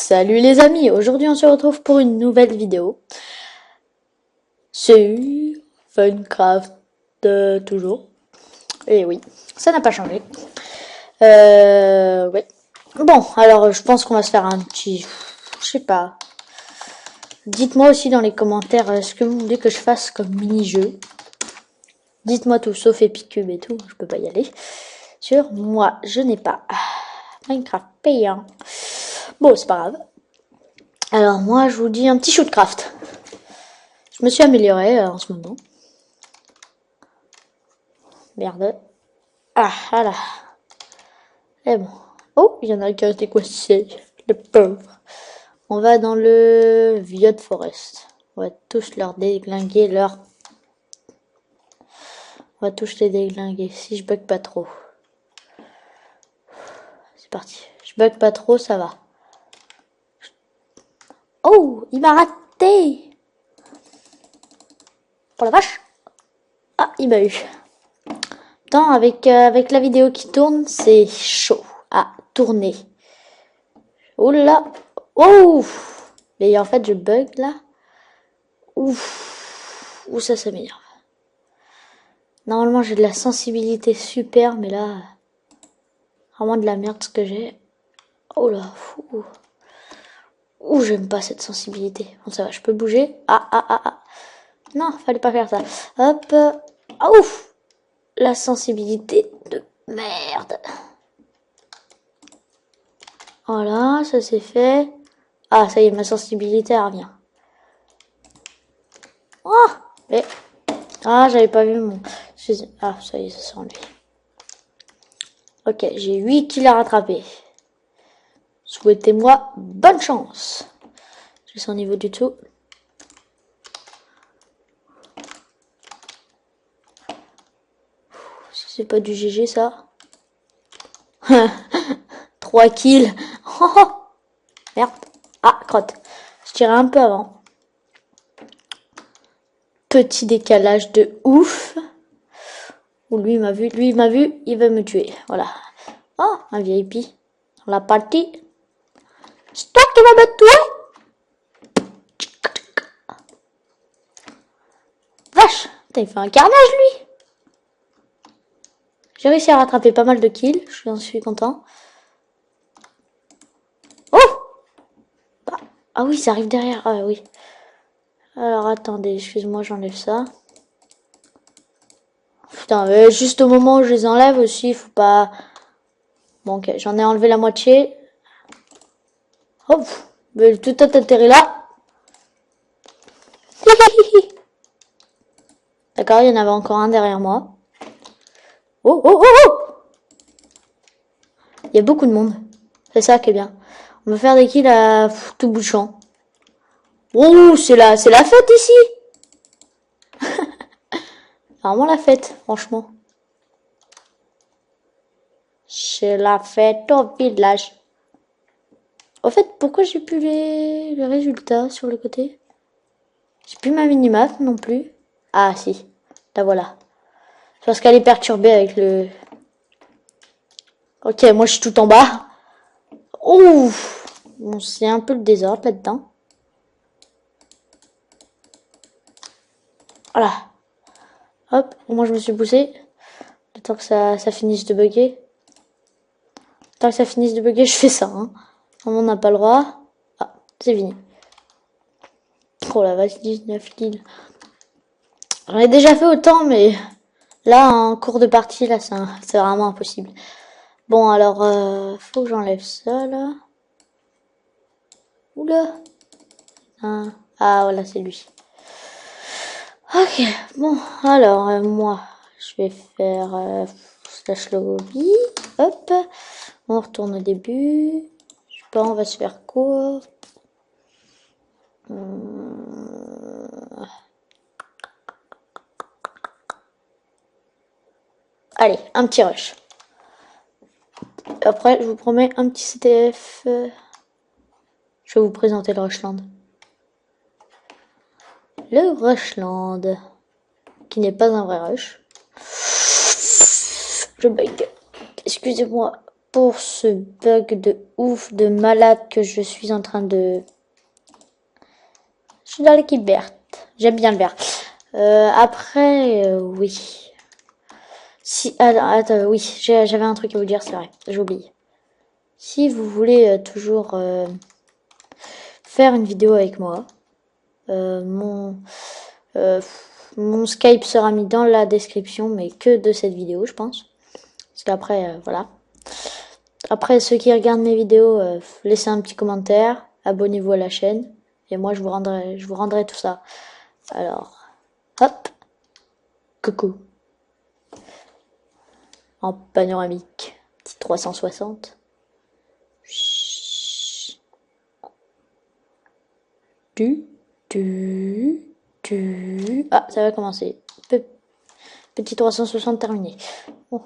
Salut les amis, aujourd'hui on se retrouve pour une nouvelle vidéo. C'est Funcraft toujours. Et oui, ça n'a pas changé. Ouais. Bon, alors je pense qu'on va se faire un petit... Je sais pas. Dites-moi aussi dans les commentaires ce que vous voulez que je fasse comme mini-jeu. Dites-moi tout, sauf Epicube et tout, je peux pas y aller. Sur moi, je n'ai pas Minecraft payant. Bon, c'est pas grave. Alors moi, je vous dis un petit shootcraft. Je me suis amélioré en ce moment. Merde. Ah, voilà. Et bon. Oh, il y en a qui ont été coincés. Le pauvre. On va dans le Vieux Forest. On va tous leur déglinguer leur... On va tous les déglinguer. Si je bug pas trop. C'est parti. Je bug pas trop, ça va. Oh, il m'a raté. Pour la vache. Ah, il m'a eu. Attends, avec la vidéo qui tourne, c'est chaud à tourner. Oh là. Oh. Mais en fait, je bug là. Ouf. Où ça s'améliore. Normalement, j'ai de la sensibilité super, mais là, vraiment de la merde ce que j'ai. Oh là. Ouh, j'aime pas cette sensibilité. Bon, ça va, je peux bouger. Ah. Non, fallait pas faire ça. Hop. Ah, ouf. La sensibilité de merde. Voilà, ça c'est fait. Ah, ça y est, ma sensibilité revient. Oh, mais... Ah, j'avais pas vu mon... Ah, ça y est, ça s'est enlevé. Ok, j'ai 8 kills à rattraper. Souhaitez-moi bonne chance. Je suis au niveau du tout. Si c'est pas du GG, ça. 3 kills. Oh, merde. Ah, crotte. Je tirais un peu avant. Petit décalage de ouf. Ou lui m'a vu, il va me tuer. Voilà. Oh, un VIP. Dans la partie. C'est toi qui vas me tuer? Vache, il fait un carnage lui. J'ai réussi à rattraper pas mal de kills, je suis content. Oh, bah, ah oui, ça arrive derrière, ah oui. Alors attendez, excuse-moi, j'enlève ça. Putain, juste au moment où je les enlève aussi, il faut pas... Bon ok, j'en ai enlevé la moitié. Hop, mais tout a atterri là. D'accord, il y en avait encore un derrière moi. Oh. Il y a beaucoup de monde. C'est ça qui est bien. On va faire des kills à tout bout de champ. Oh, c'est la fête ici. Vraiment la fête, franchement. C'est la fête au village. Au fait, pourquoi j'ai plus les résultats sur le côté? J'ai plus ma minimap non plus. Ah si, la voilà. Parce qu'elle est perturbée avec le... Ok, moi je suis tout en bas. Ouf. Bon, c'est un peu le désordre là-dedans. Voilà. Hop, au moins je me suis poussé. Le temps que ça finisse de bugger. Le temps que ça finisse de bugger, je fais ça. Hein. On n'a pas le droit. Ah, c'est fini. Oh la vache, 19 kills. J'en ai déjà fait autant, mais là, en cours de partie, là, c'est vraiment impossible. Bon, alors, faut que j'enlève ça, là. Oula. Ah, voilà, c'est lui. Ok, bon, alors, moi, je vais faire slash lobby. Hop, on retourne au début. Je sais pas, on va se faire quoi? Allez, un petit rush. Après, je vous promets un petit CTF. Je vais vous présenter le Rushland. Le Rushland, qui n'est pas un vrai rush. Je bug. Excusez-moi. pour ce bug de ouf, de malade que je suis en train de... Je suis dans l'équipe verte. J'aime bien le vert. Après, oui. Si, attends, oui, j'avais un truc à vous dire, c'est vrai, j'ai oublié. Si vous voulez toujours faire une vidéo avec moi, mon Skype sera mis dans la description, mais que de cette vidéo, je pense. Parce qu'après, voilà. Après, ceux qui regardent mes vidéos, laissez un petit commentaire, abonnez-vous à la chaîne, et moi je vous rendrai tout ça. Alors, hop, coucou. En panoramique, petit 360. Ah, ça va commencer. Petit 360 terminé. Oh.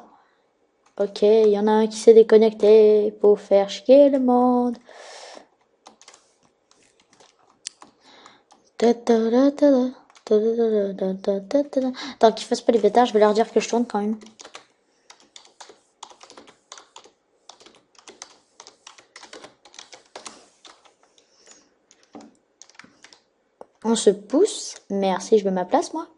Ok, il y en a un qui s'est déconnecté pour faire chier le monde. Tant qu'ils fassent pas les bêtards, je vais leur dire que je tourne quand même. On se pousse. Merci, je veux ma place, moi.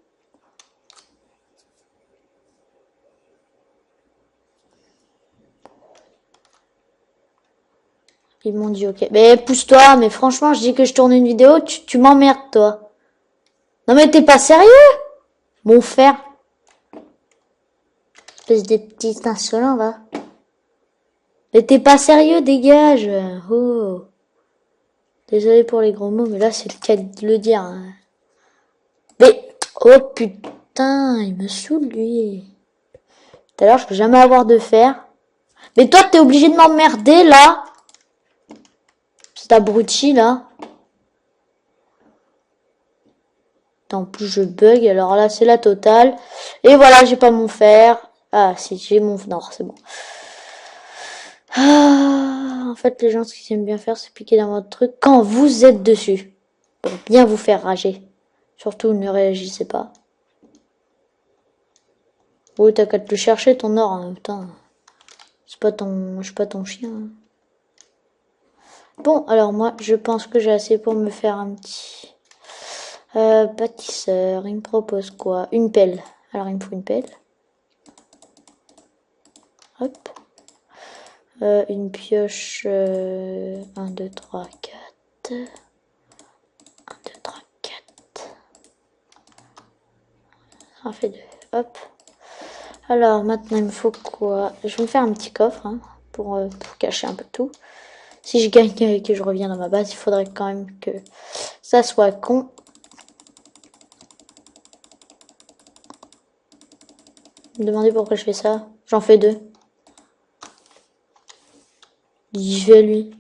Ils m'ont dit ok. Mais pousse-toi, mais franchement, je dis que je tourne une vidéo, tu m'emmerdes, toi. Non mais t'es pas sérieux? Mon frère. Espèce de petit insolent, va. Mais t'es pas sérieux, dégage. Oh. Désolé pour les gros mots, mais là, c'est le cas de le dire. Hein. Mais, oh putain, il me saoule, lui. Tout à l'heure, je peux jamais avoir de fer. Mais toi, t'es obligé de m'emmerder, là. Cet abruti, là. En plus, je bug, alors là, c'est la totale. Et voilà, j'ai pas mon fer. Ah, si, j'ai mon... Non, c'est bon. Ah, en fait, les gens, ce qu'ils aiment bien faire, c'est piquer dans votre truc quand vous êtes dessus. Pour bien vous faire rager. Surtout, ne réagissez pas. Oui, t'as qu'à te le chercher, ton or, en même temps. Je suis pas ton chien. Hein. Bon, alors moi, je pense que j'ai assez pour me faire un petit... bâtisseur, il me propose quoi? Une pelle. Alors, il me faut une pelle. Hop. Une pioche 1, 2, 3, 4. 1, 2, 3, 4. Ça en fait 2. Hop. Alors maintenant il me faut quoi? Je vais me faire un petit coffre hein, pour cacher un peu tout. Si je gagne et que je reviens dans ma base, il faudrait quand même que ça soit con. Me demandez pourquoi je fais ça. J'en fais 2. Je vais lui.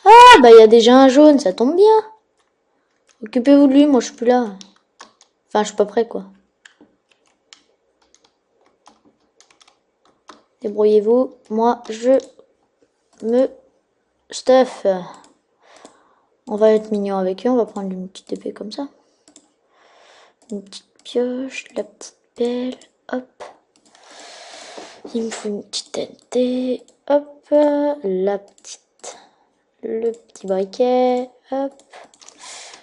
Ah bah il y a déjà un jaune, ça tombe bien. Occupez-vous de lui, moi je suis plus là. Enfin je suis pas prêt quoi. Débrouillez-vous. Moi je me stuff. On va être mignon avec eux, on va prendre une petite épée comme ça. Une petite pioche, la petite pelle, hop. Il me faut une petite TNT, hop, la petite, le petit briquet, hop.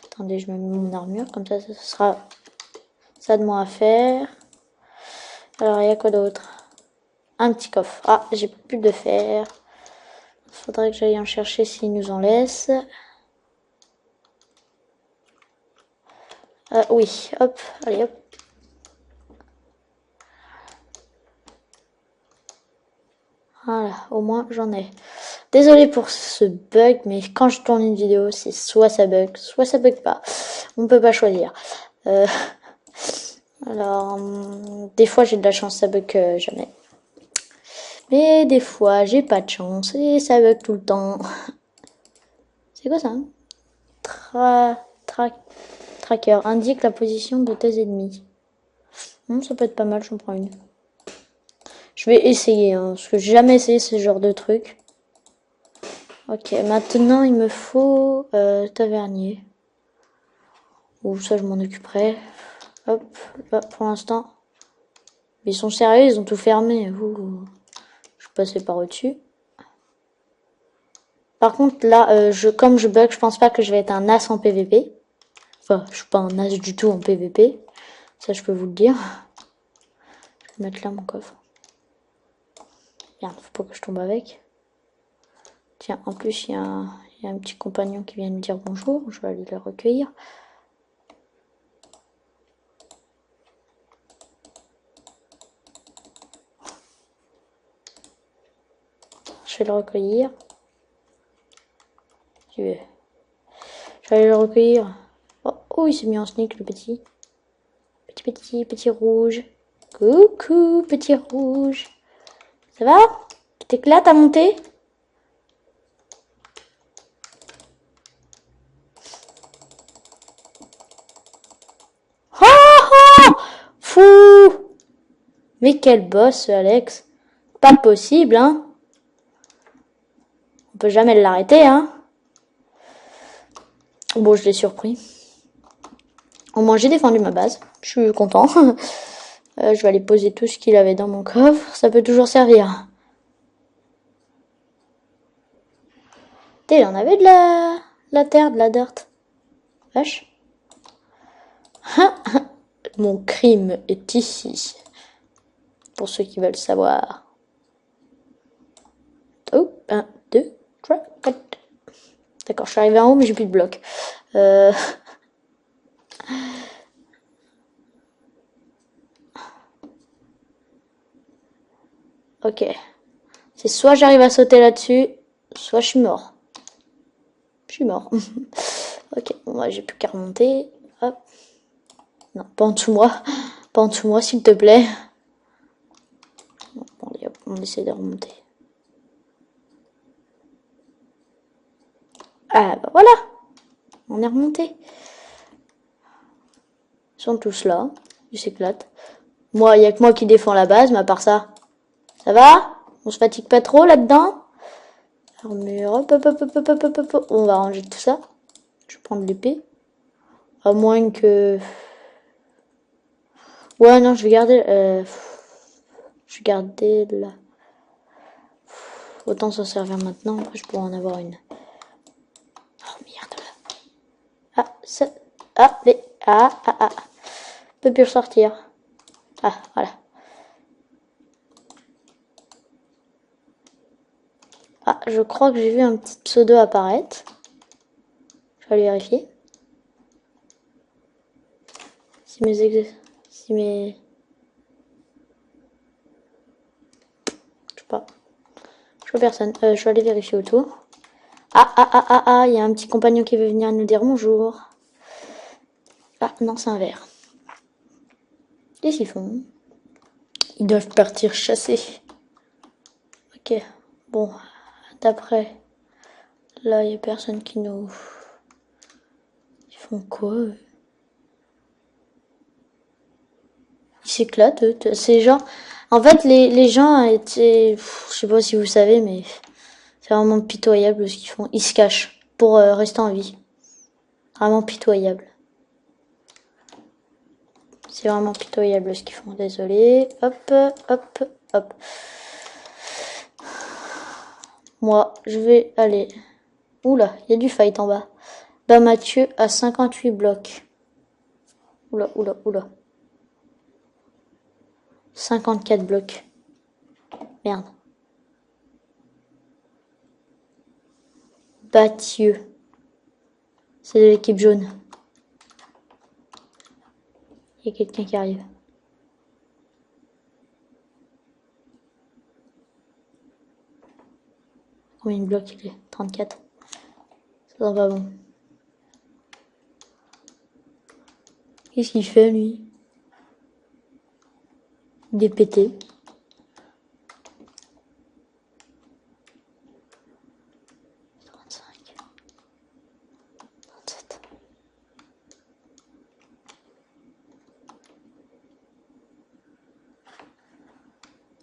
Attendez, je me mets mon armure, comme ça, ça sera ça de moins à faire. Alors, il y a quoi d'autre? Un petit coffre. Ah, j'ai plus de fer. Faudrait que j'aille en chercher s'il nous en laisse. Oui, hop, allez hop. Voilà, au moins j'en ai. Désolé pour ce bug, mais quand je tourne une vidéo, c'est soit ça bug pas. On peut pas choisir. Alors, des fois j'ai de la chance, ça bug jamais. Mais des fois j'ai pas de chance et ça bug tout le temps. C'est quoi ça hein Tracker indique la position de tes ennemis. Ça peut être pas mal, j'en prends une. Je vais essayer, hein, parce que j'ai jamais essayé ce genre de truc. Ok, maintenant il me faut tavernier. Ou ça je m'en occuperai. Hop, là pour l'instant. Ils sont sérieux, ils ont tout fermé. Je suis passé par au-dessus. Par contre, là, comme je bug, je pense pas que je vais être un as en PVP. Enfin, je suis pas un as du tout en PVP. Ça, je peux vous le dire. Je vais mettre là mon coffre. Merde, faut pas que je tombe avec. Tiens, en plus, il y a un petit compagnon qui vient me dire bonjour. Je vais aller le recueillir. Je vais le recueillir. Je vais aller le recueillir. Oh, il s'est mis en sneak, le petit. Petit rouge. Coucou, petit rouge. Ça va? Tu t'éclates à monter? Fou! Mais quel boss, ce Alex. Pas possible, hein. On peut jamais l'arrêter, hein. Bon, je l'ai surpris. Au moins, j'ai défendu ma base. Je suis content. Je vais aller poser tout ce qu'il avait dans mon coffre. Ça peut toujours servir. Il en avait de la terre, de la dirt. Vache. Mon crime est ici. Pour ceux qui veulent savoir. Oh, 1, 2, 3, 4. D'accord, je suis arrivé en haut, mais j'ai plus de blocs. Ok. C'est soit j'arrive à sauter là-dessus, soit je suis mort. Je suis mort. Ok, bon, moi j'ai plus qu'à remonter. Hop. Non, pas en dessous de moi. Pas en dessous de moi, s'il te plaît. Bon, allez, hop, on essaie de remonter. Ah, bah voilà. On est remonté. Ils sont tous là. Ils s'éclatent. Moi, il n'y a que moi qui défends la base, mais à part ça. Ça va? On se fatigue pas trop là-dedans? Armure, hop, hop, hop, hop, hop, hop, hop. On va ranger tout ça. Je vais prendre l'épée. À moins que... Ouais, non, je vais garder... Je vais garder là. Autant s'en servir maintenant, après je pourrais en avoir une. Oh merde. Ah, ça... Ah, mais... Ah. Peut plus ressortir. Ah, voilà. Ah, je crois que j'ai vu un petit pseudo apparaître. Je vais aller vérifier. Si mes... Je sais pas. Je vois personne. Je vais aller vérifier autour. Ah, il y a un petit compagnon qui veut venir nous dire bonjour. Ah, non, c'est un verre. Qu'est-ce qu'ils font? Ils doivent partir chasser. Ok. Bon, d'après... Là, il y a personne qui nous... Ils font quoi, eux? Ils s'éclatent, eux. C'est genre... En fait, les gens étaient... Je sais pas si vous savez, mais... C'est vraiment pitoyable ce qu'ils font. Ils se cachent pour rester en vie. Vraiment pitoyable. C'est vraiment pitoyable ce qu'ils font. Désolé. Hop, hop, hop. Moi, je vais aller... Oula, il y a du fight en bas. Bah Mathieu a 58 blocs. Oula. 54 blocs. Merde. Mathieu. C'est de l'équipe jaune. Il y a quelqu'un qui arrive. Combien de blocs il est? 34. Ça sent pas bon. Qu'est-ce qu'il fait, lui? Il est pété.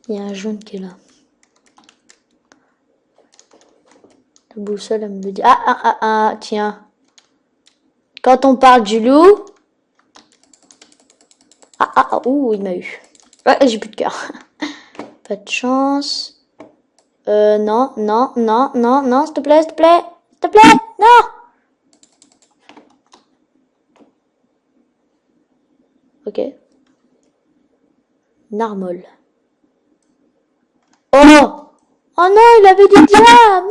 Il y a un jaune qui est là. La boussole, elle me le dit. Ah, tiens. Quand on parle du loup... Ouh, il m'a eu. Ouais, j'ai plus de cœur. Pas de chance. Non, non, non, non, non, s'il te plaît, s'il te plaît, s'il te plaît, non! Ok. Narmol. Oh! Oh non, il avait des diams!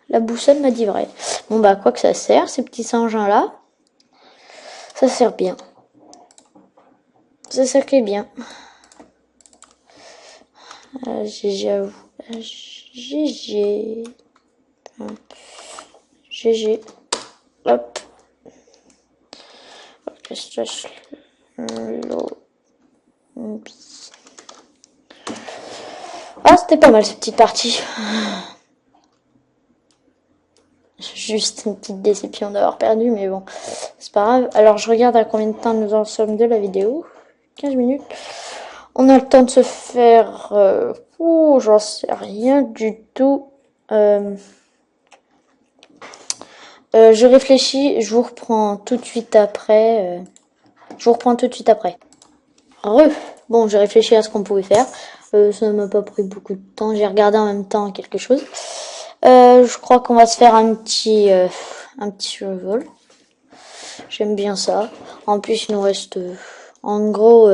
La boussole m'a dit vrai. Bon bah, quoi que ça sert, ces petits engins-là. Ça sert bien. Ça sert que bien. GG à vous. GG. GG. Hop. Ah, c'était pas mal cette petite partie. Juste une petite déception d'avoir perdu, mais bon, c'est pas grave. Alors, je regarde à combien de temps nous en sommes de la vidéo. 15 minutes. On a le temps de se faire... j'en sais rien du tout. Je réfléchis, je vous reprends tout de suite après. Je vous reprends tout de suite après. Bon, j'ai réfléchi à ce qu'on pouvait faire. Ça ne m'a pas pris beaucoup de temps. J'ai regardé en même temps quelque chose. Je crois qu'on va se faire un petit survival. J'aime bien ça. En plus, il nous reste en gros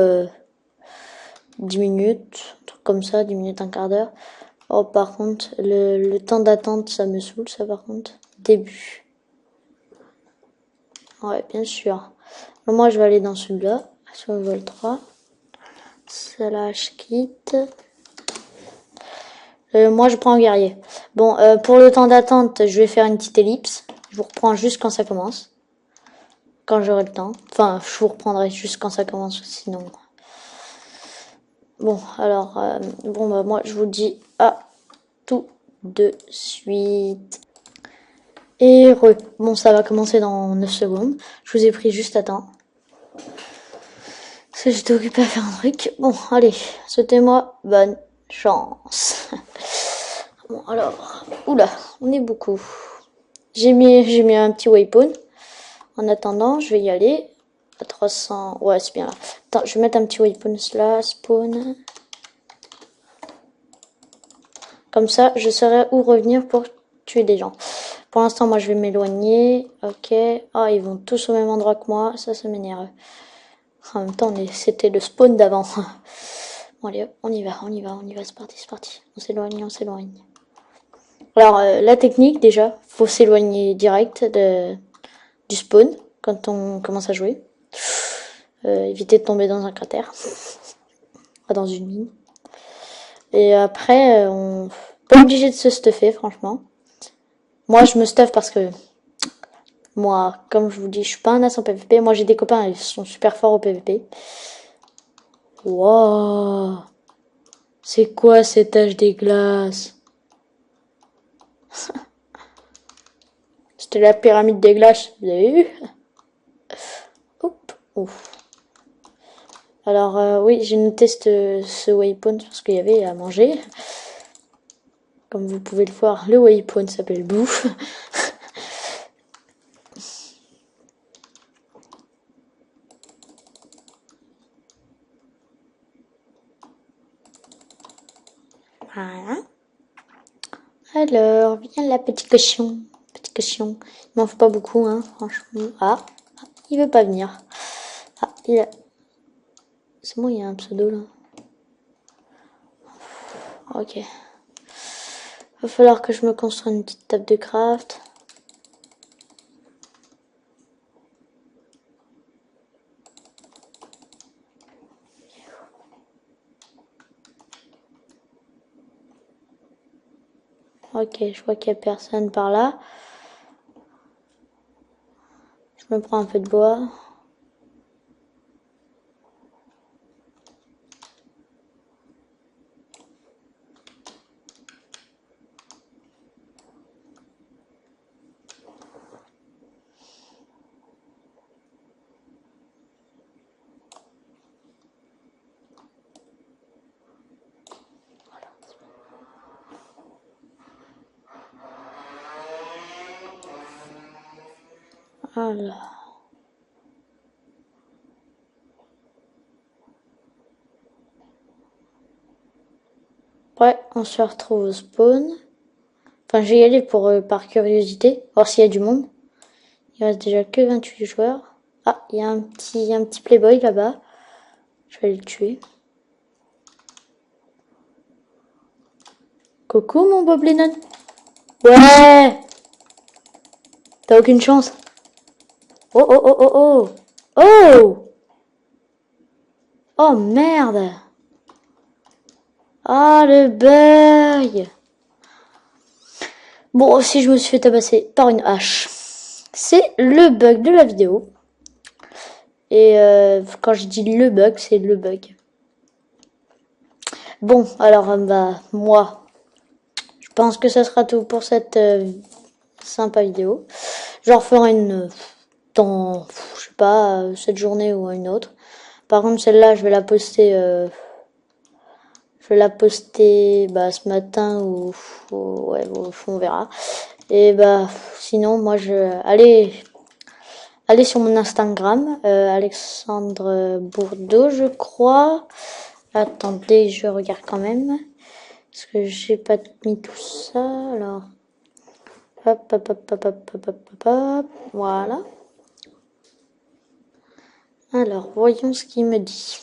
10 minutes, un truc comme ça, 10 minutes, un quart d'heure. Oh, par contre, le temps d'attente, ça me saoule, ça, par contre. Début. Ouais, bien sûr. Alors, moi, je vais aller dans celui-là, survival 3. Slash kit. Moi, je prends un guerrier. Bon, pour le temps d'attente, je vais faire une petite ellipse. Je vous reprends juste quand ça commence. Quand j'aurai le temps. Enfin, je vous reprendrai juste quand ça commence, sinon. Bon, alors, bon, bah, moi, je vous dis à tout de suite. Et bon, ça va commencer dans 9 secondes. Je vous ai pris juste à temps. Parce que j'étais occupée à faire un truc. Bon, allez, souhaitez-moi bonne chance. Bon, alors, oula, on est beaucoup. J'ai mis un petit waypoint. En attendant, je vais y aller. À 300, ouais, c'est bien là. Attends, je vais mettre un petit waypoint là, spawn. Comme ça, je saurai où revenir pour tuer des gens. Pour l'instant, moi, je vais m'éloigner. Ok. Ah, ils vont tous au même endroit que moi. Ça m'énerve. En même temps, c'était le spawn d'avant. Bon, allez, hop, on y va, c'est parti, c'est parti. On s'éloigne, on s'éloigne. Alors, la technique, déjà, faut s'éloigner direct du spawn quand on commence à jouer. Éviter de tomber dans un cratère. Dans une mine. Et après, on pas obligé de se stuffer, franchement. Moi, je me stuff parce que moi, comme je vous dis, je suis pas un as en PVP. Moi, j'ai des copains, ils sont super forts au PVP. Wow, c'est quoi cet âge des glaces? C'était la pyramide des glaces, vous avez vu? Hop, ouf. Alors, oui, j'ai noté ce waypoint parce qu'il y avait à manger. Comme vous pouvez le voir, le waypoint s'appelle bouffe. Voilà. Alors, viens là, petit cochon. Petit cochon. Il m'en faut pas beaucoup, hein, franchement. Ah, il veut pas venir. Ah, il a... C'est bon, il y a un pseudo, là. Ok. Va falloir que je me construise une petite table de craft. Ok, je vois qu'il y a personne par là. Je me prends un peu de bois. Voilà. Ouais, on se retrouve au spawn. Enfin, je vais y aller pour par curiosité, voir s'il y a du monde. Il reste déjà que 28 joueurs. Ah, il y a un petit playboy là-bas. Je vais le tuer. Coucou mon Bob Lennon. Ouais. T'as aucune chance. Oh oh oh oh oh. Oh. Oh merde. Ah le bug. Bon, si je me suis fait tabasser par une hache. C'est le bug de la vidéo. Et quand je dis le bug, c'est le bug. Bon, alors bah moi, je pense que ça sera tout pour cette sympa vidéo. J'en referai une dans, je sais pas, cette journée ou une autre. Par contre, celle-là, je vais la poster bah, ce matin ou ouais, on verra. Et bah sinon, moi allez sur mon Instagram, Alexandre Bourdeau, je crois. Attendez, je regarde quand même. Parce que j'ai pas mis tout ça. Alors, hop, hop, hop, hop, hop, hop, hop, hop, voilà. Alors, voyons ce qu'il me dit.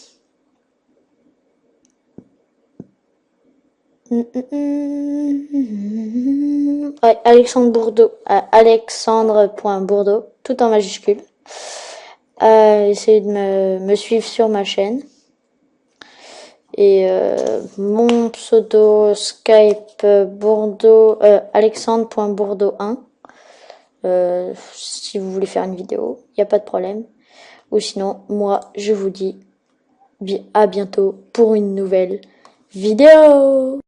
Ouais, Alexandre Bourdeau, Alexandre.Bourdeau, tout en majuscule. Essayez de me suivre sur ma chaîne. Et mon pseudo Skype Bourdeau, Alexandre.Bourdeau1. Si vous voulez faire une vidéo, il n'y a pas de problème. Ou sinon, moi, je vous dis à bientôt pour une nouvelle vidéo.